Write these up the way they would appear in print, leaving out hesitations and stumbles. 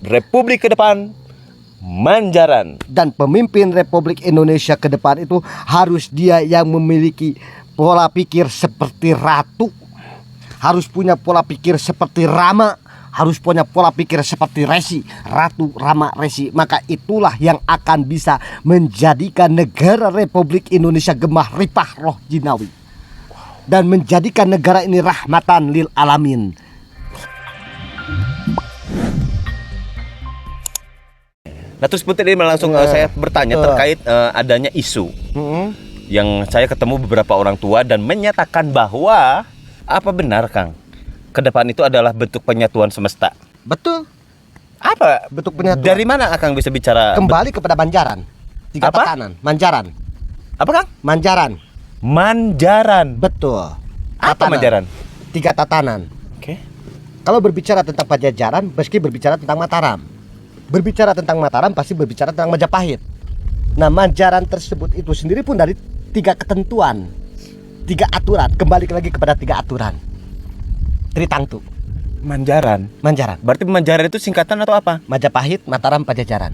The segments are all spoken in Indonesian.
Republik ke depan Manjaran. Dan pemimpin Republik Indonesia ke depan itu harus dia yang memiliki pola pikir seperti Ratu, harus punya pola pikir seperti Rama, harus punya pola pikir seperti Resi, Ratu, Rama, Resi. Maka itulah yang akan bisa menjadikan negara Republik Indonesia gemah ripah roh jinawi, dan menjadikan negara ini rahmatan lil alamin. Nah terus Putri ini langsung saya bertanya terkait adanya isu yang saya ketemu beberapa orang tua dan menyatakan bahwa apa benar Kang, ke depan itu adalah bentuk penyatuan semesta? Betul. Apa bentuk penyatuan? Dari mana Akang bisa bicara? Kembali kepada Manjaran. 3 Apa? tatanan. Manjaran. Apa Kang? Manjaran. Manjaran. Betul. Apa Tatanan. Manjaran? 3 tatanan. Oke. Kalau berbicara tentang Pajajaran, meski berbicara tentang Mataram. Berbicara tentang Mataram pasti berbicara tentang Majapahit. Nah, Manjaran tersebut itu sendiri pun dari 3 ketentuan, 3 aturan. Kembali lagi kepada 3 aturan. Tritangtu. Manjaran. Manjaran. Berarti Manjaran itu singkatan atau apa? Majapahit, Mataram, Pajajaran.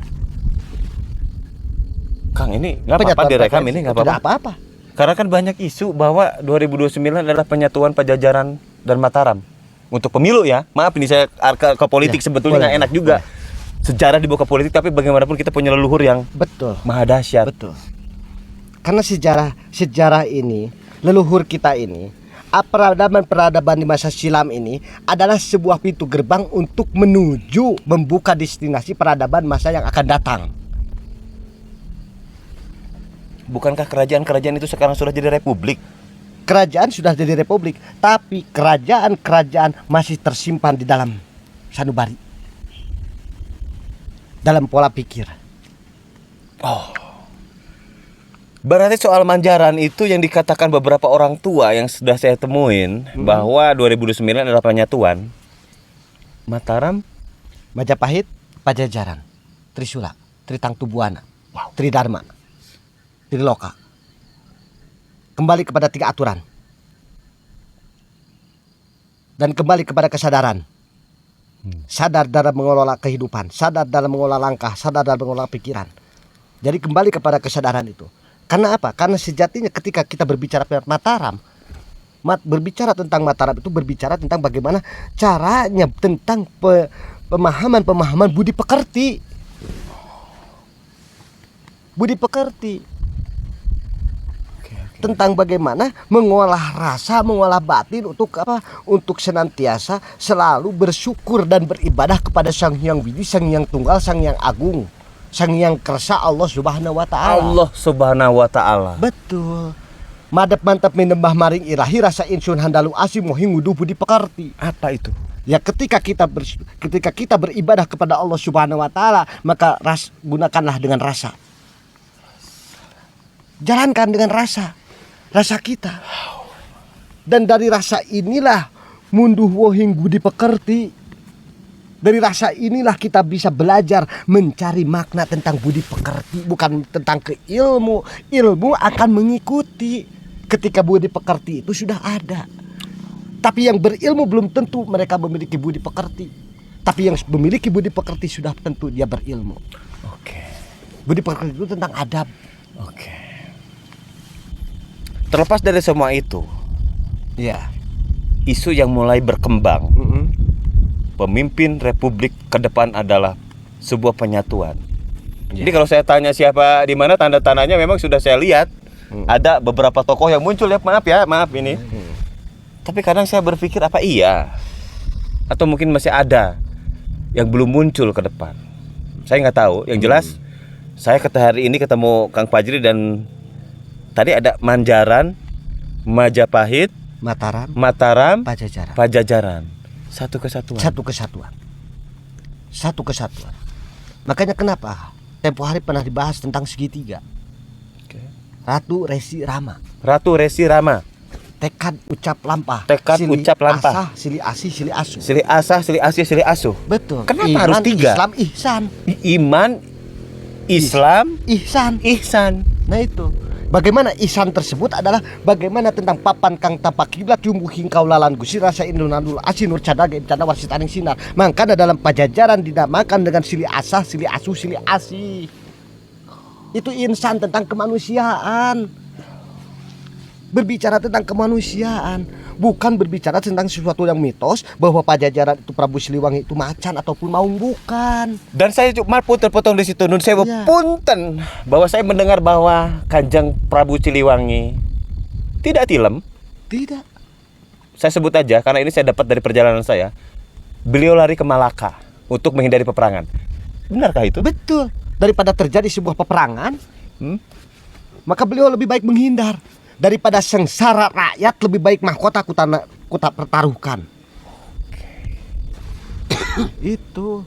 Kang ini nggak apa-apa direkam ini nggak Tidak apa-apa. apa-apa. Karena kan banyak isu bahwa 2029 adalah penyatuan Pajajaran dan Mataram untuk pemilu ya. Maaf ini saya ke politik Ya, sebetulnya nggak boleh, enak juga. Sejarah dibawa ke politik, tapi bagaimanapun kita punya leluhur yang Betul. maha dahsyat. Betul. Karena sejarah ini, leluhur kita ini, peradaban di masa silam ini adalah sebuah pintu gerbang untuk menuju membuka destinasi peradaban masa yang akan datang. Bukankah kerajaan-kerajaan itu sekarang sudah jadi republik? Kerajaan sudah jadi republik, tapi kerajaan-kerajaan masih tersimpan di dalam sanubari, dalam pola pikir. Oh. Berarti soal Manjaran itu yang dikatakan beberapa orang tua yang sudah saya temuin bahwa 2009 adalah penyatuan Mataram, Majapahit, Pajajaran, Trisula, Tritangtu Buana, Tridharma, Triloka. Kembali kepada 3 aturan. Dan kembali kepada kesadaran. Sadar dalam mengelola kehidupan, sadar dalam mengelola langkah, sadar dalam mengelola pikiran. Jadi kembali kepada kesadaran itu. Karena apa? Karena sejatinya ketika kita berbicara tentang Mataram, berbicara tentang Mataram itu berbicara tentang bagaimana caranya, tentang pemahaman budi pekerti. Budi pekerti. Tentang bagaimana mengolah rasa, mengolah batin untuk apa? Untuk senantiasa selalu bersyukur dan beribadah kepada Sang Hyang Widi, Sang Hyang Tunggal, Sang Hyang Agung, Sang Hyang Kersa, Allah Subhanahu wa taala. Allah Subhanahu wa taala. Betul. Madep mantap minembah maring ilahi rasa insun handalu asim mohi nguduh budi pekerti. Apa itu? Ya ketika kita beribadah kepada Allah Subhanahu wa taala, maka gunakanlah dengan rasa. Jalankan dengan rasa kita. Dan dari rasa inilah munduh wohing budi pekerti. Dari rasa inilah kita bisa belajar mencari makna tentang budi pekerti, bukan tentang keilmu. Ilmu akan mengikuti ketika budi pekerti itu sudah ada. Tapi yang berilmu belum tentu mereka memiliki budi pekerti. Tapi yang memiliki budi pekerti sudah tentu dia berilmu. Oke. Budi pekerti itu tentang adab. Oke. Terlepas dari semua itu, Ya. isu yang mulai berkembang, pemimpin republik ke depan adalah sebuah penyatuan. Jadi kalau saya tanya siapa di mana, tanda-tandanya memang sudah saya lihat ada beberapa tokoh yang muncul ya, maaf ini. Tapi kadang saya berpikir apa iya? Atau mungkin masih ada yang belum muncul ke depan. Saya nggak tahu. Yang jelas saya hari ini ketemu Kang Fajri dan tadi ada Manjaran, Majapahit, Mataram, Pajajaran. Satu kesatuan. Makanya kenapa tempo hari pernah dibahas tentang segitiga. Ratu, Resi, Rama. Tekad, ucap, lampah. Sili, asi, sili, asuh. Sili asah, sili asi, sili asuh. Betul. Kenapa Iman, harus 3? Islam, ihsan. Iman, Islam, Ihsan. ihsan. Nah itu. Bagaimana isan tersebut adalah bagaimana tentang papan kang tapak kiblat tumbuh hingkau lalan gusi rasa indunandul asinur cadage canda wasit aning sinar. Maka dalam pajajaran dinamakan dengan sili asah, sili asuh, sili asih. Itu insan tentang kemanusiaan. Berbicara tentang kemanusiaan, bukan berbicara tentang sesuatu yang mitos bahwa pajajaran itu Prabu Siliwangi itu macan ataupun maung, bukan. Dan saya cuma terpotong di situ, Nun Sewu Ya. punten, bahwa saya mendengar bahwa Kanjeng Prabu Siliwangi tidak tilem. Tidak. Saya sebut aja karena ini saya dapat dari perjalanan saya. Beliau lari ke Malaka untuk menghindari peperangan. Benarkah itu? Betul. Daripada terjadi sebuah peperangan, maka beliau lebih baik menghindar. Daripada sengsara rakyat, lebih baik mahkota kuta pertaruhkan. Itu.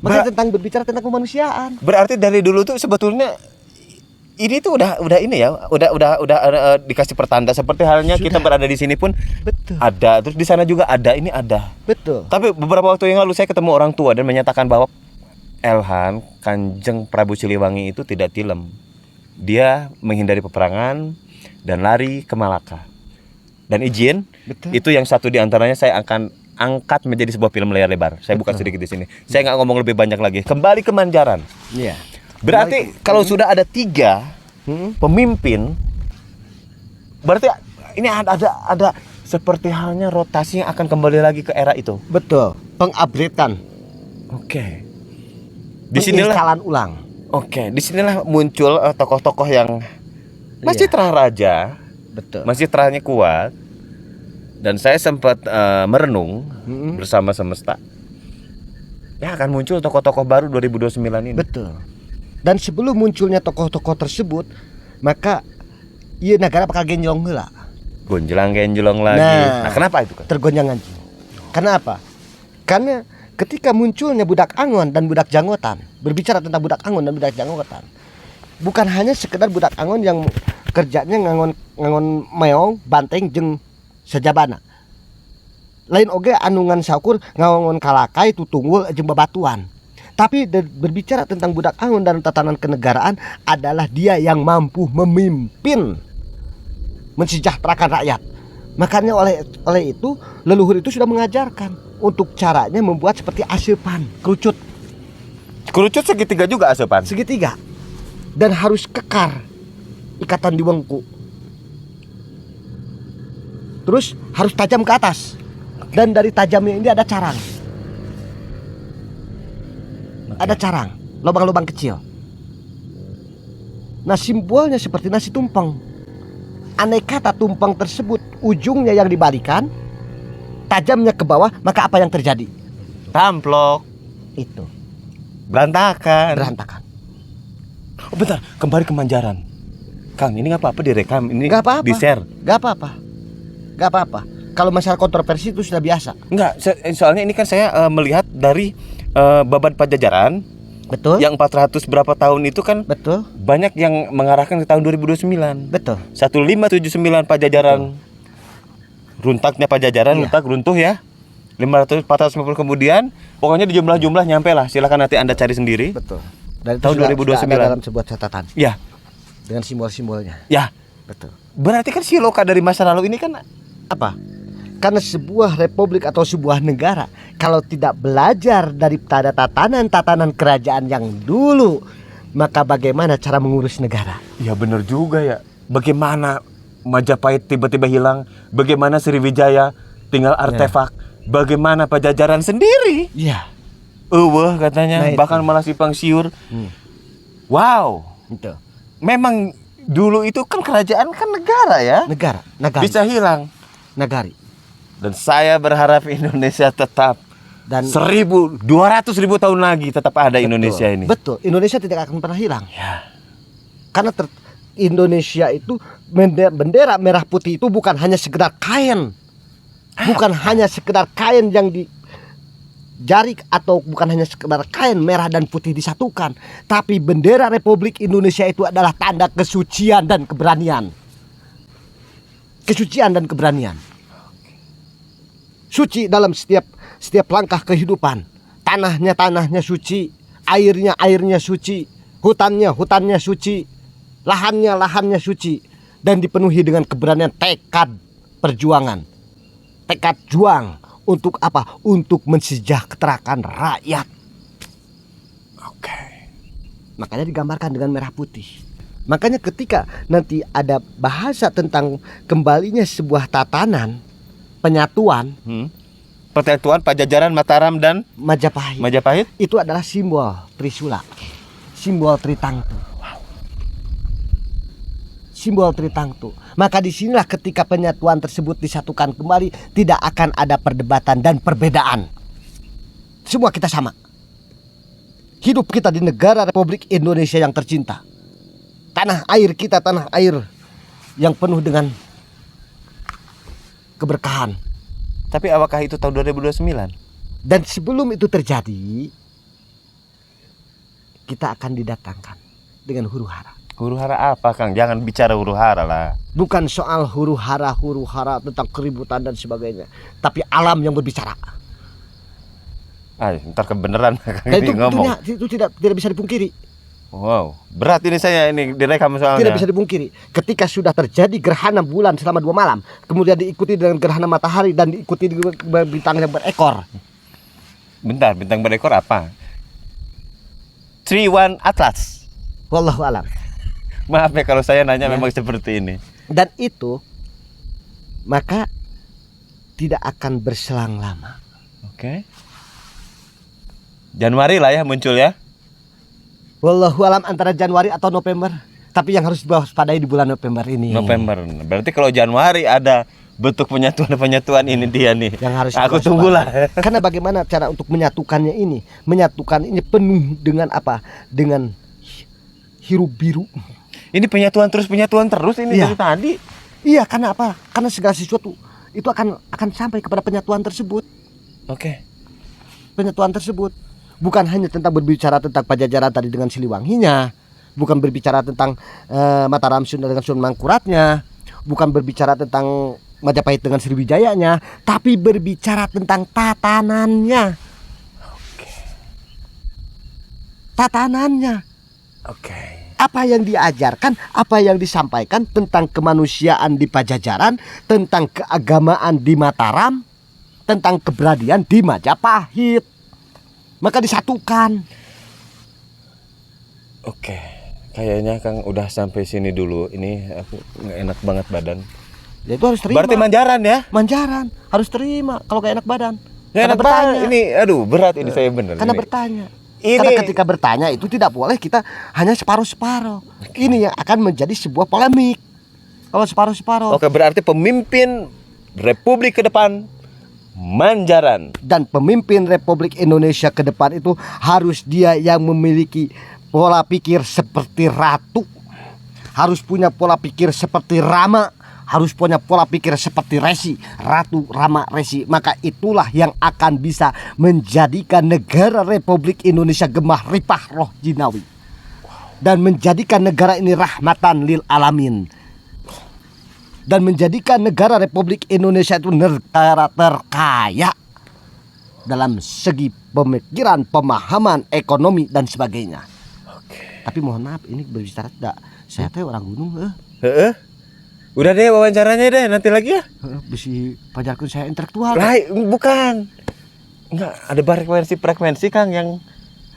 Makanya tentang berbicara tentang kemanusiaan. Berarti dari dulu tuh sebetulnya ini tuh udah ini ya, udah dikasih pertanda seperti halnya Sudah. kita berada di sini pun Betul. ada, terus di sana juga ada, ini ada. Betul. Tapi beberapa waktu yang lalu saya ketemu orang tua dan menyatakan bahwa Elhan, Kanjeng Prabu Siliwangi itu tidak tilem. Dia menghindari peperangan dan lari ke Malaka. Dan izin, Betul. itu yang satu di antaranya saya akan angkat menjadi sebuah film layar lebar. Saya buka sedikit di sini. Saya nggak ngomong lebih banyak lagi. Kembali ke Manjaran. Iya. Berarti kalau sudah ada 3 pemimpin, berarti ini ada seperti halnya rotasi yang akan kembali lagi ke era itu. Betul. Pengupgradean. Oke. Disinilah. Penginstalan ulang. Oke. Disinilah muncul tokoh-tokoh yang masih terah raja, Betul. masih terahnya kuat. Dan saya sempat merenung bersama semesta. Ya akan muncul tokoh-tokoh baru 2029 ini. Betul. Dan sebelum munculnya tokoh-tokoh tersebut, maka iya negara bakal genjlong heula. Gonjelang genjlong lagi. Nah, kenapa itu kan? Tergonjang anjing. Kenapa? Karena ketika munculnya budak Angon dan budak Jangotan, berbicara tentang budak Angon dan budak Jangotan, bukan hanya sekedar budak Angon yang kerjanya ngangon meong, banteng jeung sejabana. Lain oge anungan saukur ngangon kalakai tutunggul jeung babatuan. Tapi berbicara tentang budak Angon dan tatanan kenegaraan adalah dia yang mampu memimpin, mensejahterakan rakyat. Makanya oleh itu leluhur itu sudah mengajarkan untuk caranya membuat seperti asepan, kerucut. Kerucut segitiga juga asupan. Segitiga. Dan harus kekar ikatan di wengku. Terus harus tajam ke atas. Dan dari tajamnya ini ada carang. Ada carang, lubang-lubang kecil. Nah, simbolnya seperti nasi tumpeng. Andai kata tumpeng tersebut ujungnya yang dibalikan, tajamnya ke bawah, maka apa yang terjadi? Tamplok, Itu berantakan. berantakan. Oh, bentar, kembali ke Manjaran. Kang, ini nggak apa-apa direkam, ini Gak apa-apa. di-share. Gak apa-apa. Gak apa-apa. Kalau masalah kontroversi itu sudah biasa. Enggak, soalnya ini kan saya melihat dari Babad Pajajaran Betul? yang 400 berapa tahun itu kan Betul? banyak yang mengarahkan ke tahun 2029. Betul. 1579 Pajajaran. Runtaknya Pajajaran, Iya. runtuh ya. 450 kemudian, pokoknya di jumlah-jumlah nyampe lah. Silakan nanti Anda cari sendiri. Betul. Dan itu Tahun sudah 2029. ada dalam sebuah catatan Ya, dengan simbol-simbolnya. ya. Betul. Berarti kan Siloka dari masa lalu ini kan Apa? Karena sebuah republik atau sebuah negara kalau tidak belajar dari tatanan kerajaan yang dulu, maka bagaimana cara mengurus negara? ya bener juga ya. Bagaimana Majapahit tiba-tiba hilang? Bagaimana Sriwijaya tinggal artefak? Bagaimana Pajajaran sendiri? Iya. Katanya Nah, itu. bahkan malah simpang siur. Wow. Itu. Memang dulu itu kan kerajaan kan negara ya. Negara. Bisa hilang. Nagari. Dan saya berharap Indonesia tetap Dan 200.000 tahun lagi tetap ada Indonesia ini. Betul. Indonesia tidak akan pernah hilang. Ya. Karena Indonesia itu bendera merah putih itu bukan hanya sekedar kain. Bukan hanya sekedar kain yang di jari atau bukan hanya sekedar kain merah dan putih disatukan, tapi bendera Republik Indonesia itu adalah tanda kesucian dan keberanian. Kesucian dan keberanian. Suci dalam setiap langkah kehidupan. Tanahnya suci, airnya suci, hutannya suci. lahannya suci dan dipenuhi dengan keberanian tekad perjuangan. Tekad juang untuk apa? Untuk mensejahterakan rakyat. Oke. Makanya digambarkan dengan merah putih. Makanya ketika nanti ada bahasa tentang kembalinya sebuah tatanan penyatuan, Persatuan Pajajaran, Mataram dan Majapahit itu adalah simbol Trisula, simbol Tritangtu. Simbol Tritangtu. Maka disinilah ketika penyatuan tersebut disatukan kembali, tidak akan ada perdebatan dan perbedaan. Semua kita sama. Hidup kita di negara Republik Indonesia yang tercinta. Tanah air kita, tanah air yang penuh dengan keberkahan. Tapi apakah itu tahun 2029? Dan sebelum itu terjadi, kita akan didatangkan dengan huru-hara. Huru-hara apa, Kang? Jangan bicara huru-hara lah. Bukan soal huru-hara tentang keributan dan sebagainya, tapi alam yang berbicara. Ntar kebenaran Kang Dan itu ngomong. itu tidak bisa dipungkiri. Wow, berat ini saya ini direkam soalnya. Tidak bisa dipungkiri. Ketika sudah terjadi gerhana bulan selama 2 malam, kemudian diikuti dengan gerhana matahari dan diikuti dengan bintang yang berekor. Bentar, bintang berekor apa? Triwan Atlas. Wallahu alam. Maaf ya kalau saya nanya Ya. memang seperti ini. Dan itu maka tidak akan berselang lama. Oke. Januari lah ya muncul ya. Wallahu alam antara Januari atau November. Tapi yang harus diwaspadai di bulan November ini. November. Berarti kalau Januari ada bentuk penyatuan ini dia nih. Yang harus aku diwaspadai. tunggulah. Karena bagaimana cara untuk menyatukannya ini? Menyatukan ini penuh dengan apa? Dengan hirup biru. Ini penyatuan terus ini Iya. dari tadi. Iya, karena apa? Karena segala sesuatu itu akan sampai kepada penyatuan tersebut. Oke. Penyatuan tersebut bukan hanya tentang berbicara tentang Pajajaran tadi dengan Siliwanginya, bukan berbicara tentang Mataram Sunda dengan Sunan Mangkuratnya, bukan berbicara tentang Majapahit dengan Sriwijayanya, tapi berbicara tentang tatanannya. Tatanannya. Oke. Apa yang diajarkan, apa yang disampaikan tentang kemanusiaan di Pajajaran, tentang keagamaan di Mataram, tentang keberadian di Majapahit. Maka disatukan. Oke. Kayaknya Kang udah sampai sini dulu. Ini aku nggak enak banget badan. Ya itu harus terima. Berarti manjaran ya? Manjaran harus terima kalau gak enak badan. Nggak Karena enak bertanya. banget. Ini aduh berat ini saya bener. Karena ini. bertanya. Ini- Karena ketika bertanya itu tidak boleh kita hanya separuh-separuh. Ini yang akan menjadi sebuah polemik. Kalau separuh-separuh. Oke, berarti pemimpin Republik ke depan manjaran. Dan pemimpin Republik Indonesia ke depan itu harus dia yang memiliki pola pikir seperti ratu, harus punya pola pikir seperti Rama, harus punya pola pikir seperti Resi, Ratu Rama Resi. Maka itulah yang akan bisa menjadikan negara Republik Indonesia gemah ripah roh jinawi dan menjadikan negara ini rahmatan lil alamin, dan menjadikan negara Republik Indonesia itu negara terkaya dalam segi pemikiran, pemahaman, ekonomi dan sebagainya. Tapi mohon maaf, ini berbicara tidak, saya teh orang gunung. Heeh. Udah deh wawancaranya deh, nanti lagi ya. Bisi pajarkan saya intelektual. Lah, bukan. Enggak, ada frekuensi Kang yang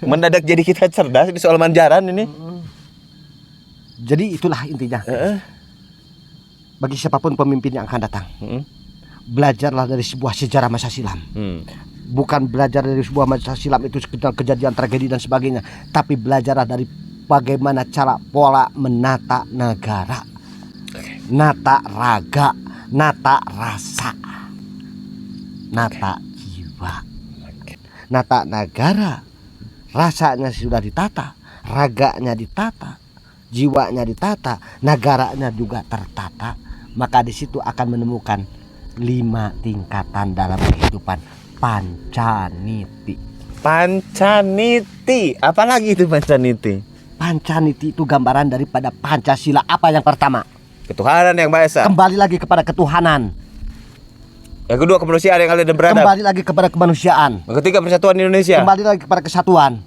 mendadak jadi kita cerdas di soal manjaran ini. Jadi itulah intinya. Bagi siapapun pemimpin yang akan datang, belajarlah dari sebuah sejarah masa silam. Bukan belajar dari sebuah masa silam itu sekedar kejadian tragedi dan sebagainya, tapi belajarlah dari bagaimana cara pola menata negara, nata raga, nata rasa, nata jiwa, nata negara. Rasanya sudah ditata, raganya ditata, jiwanya ditata, negaranya juga tertata. Maka di situ akan menemukan 5 tingkatan dalam kehidupan. Pancaniti. Pancaniti. Apalagi itu Pancaniti? Pancaniti itu gambaran daripada Pancasila. Apa yang pertama? Ketuhanan yang Maha Esa. Kembali lagi kepada ketuhanan. Yang kedua kemanusiaan yang adil dan beradab. Kembali lagi kepada kemanusiaan. Yang ketiga persatuan Indonesia. Kembali lagi kepada kesatuan.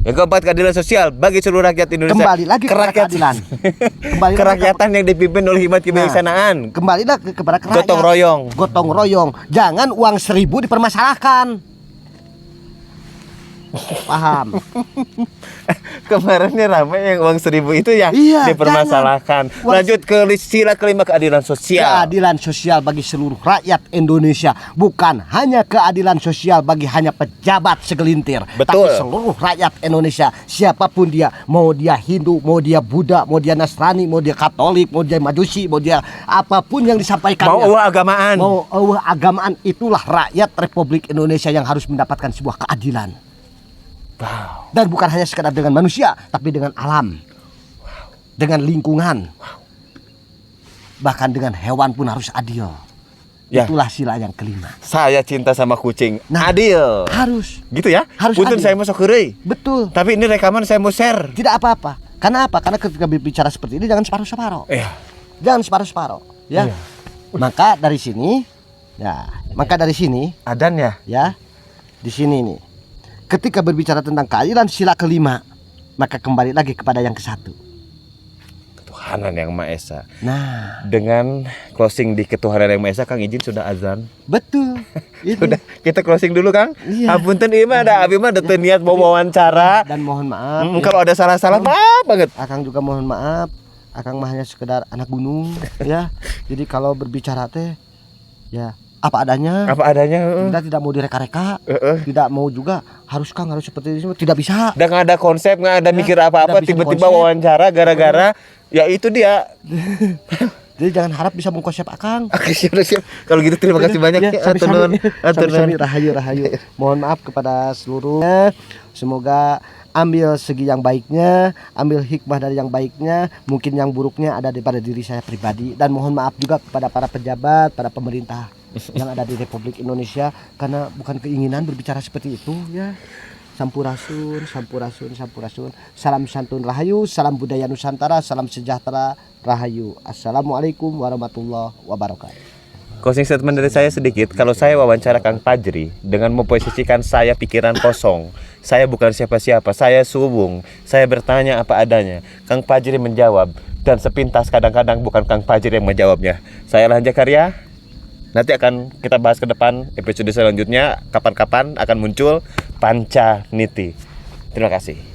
Yang keempat, keadilan sosial bagi seluruh rakyat Indonesia. Kembali lagi kepada keadilan. Kembali Kerakyatan yang dipimpin oleh hikmat kebijaksanaan. Kembalilah kepada rakyat. Gotong royong. Gotong royong. Jangan uang 1.000 dipermasalahkan. Paham? Kemarinnya ramai yang uang 1.000 itu ya Iya, dipermasalahkan. jangan. Lanjut ke sila kelima, keadilan sosial. Keadilan sosial bagi seluruh rakyat Indonesia, bukan hanya keadilan sosial bagi hanya pejabat segelintir, Betul. tapi seluruh rakyat Indonesia, siapapun dia, mau dia Hindu, mau dia Buddha, mau dia Nasrani, mau dia Katolik, mau dia Majusi, mau dia apapun yang disampaikannya. Mau agamaan. Mau agamaan, itulah rakyat Republik Indonesia yang harus mendapatkan sebuah keadilan. Wow. Dan bukan hanya sekedar dengan manusia, tapi dengan alam, dengan lingkungan, bahkan dengan hewan pun harus adil. Ya. Itulah sila yang kelima. Saya cinta sama kucing. Nah, Adil. Harus, Gitu ya? Harus Punten adil. saya masuk heureuy. betul. Tapi ini rekaman saya mau share. Tidak apa-apa. Karena apa? Karena ketika berbicara seperti ini jangan separuh-separuh. Iya. Jangan separuh-separuh, ya. Iya. Maka dari sini, Adan ya? ya, di sini nih. Ketika berbicara tentang keadilan sila kelima, maka kembali lagi kepada yang ke-1. Ketuhanan yang Maha Esa. Nah, Dengan closing di Ketuhanan yang Maha Esa, Kang izin sudah azan. betul. Itu. Sudah, kita closing dulu, Kang. Iya. Apunten ieu mah ada abi mah ada teu niat mau wawancara. Dan mohon maaf. Kalau ada salah-salah maaf banget. Akang juga mohon maaf. Akang mah hanya sekedar anak gunung, ya. Jadi kalau berbicara teh, ya apa adanya. Apa adanya, Kita tidak mau direka-reka, tidak mau juga harus Kang harus seperti ini, tidak bisa. Udah nggak ada konsep, nggak ada mikir apa-apa, tidak bisa tiba-tiba konsep. wawancara gara-gara ya itu dia. Jadi jangan harap bisa mengkonsep Akang. Oke, siap. Kalau gitu terima kasih banyak ya. Atur nuhun. Atur Sami-sami, nuhun. rahayu. Mohon maaf kepada seluruhnya. Semoga ambil segi yang baiknya, ambil hikmah dari yang baiknya, mungkin yang buruknya ada daripada diri saya pribadi. Dan mohon maaf juga kepada para pejabat, para pemerintah yang ada di Republik Indonesia, karena bukan keinginan berbicara seperti itu, ya. Sampurasun. Salam santun rahayu, salam budaya Nusantara, salam sejahtera rahayu. Assalamualaikum warahmatullahi wabarakatuh. Closing statement dari saya sedikit. Kalau saya wawancara Kang Fajri dengan memposisikan saya pikiran kosong, saya bukan siapa-siapa, saya subung, saya bertanya apa adanya. Kang Fajri menjawab, dan sepintas kadang-kadang bukan Kang Fajri yang menjawabnya. Saya Lahan Jakarya. Nanti akan kita bahas ke depan episode selanjutnya, kapan-kapan akan muncul Panca Niti. Terima kasih.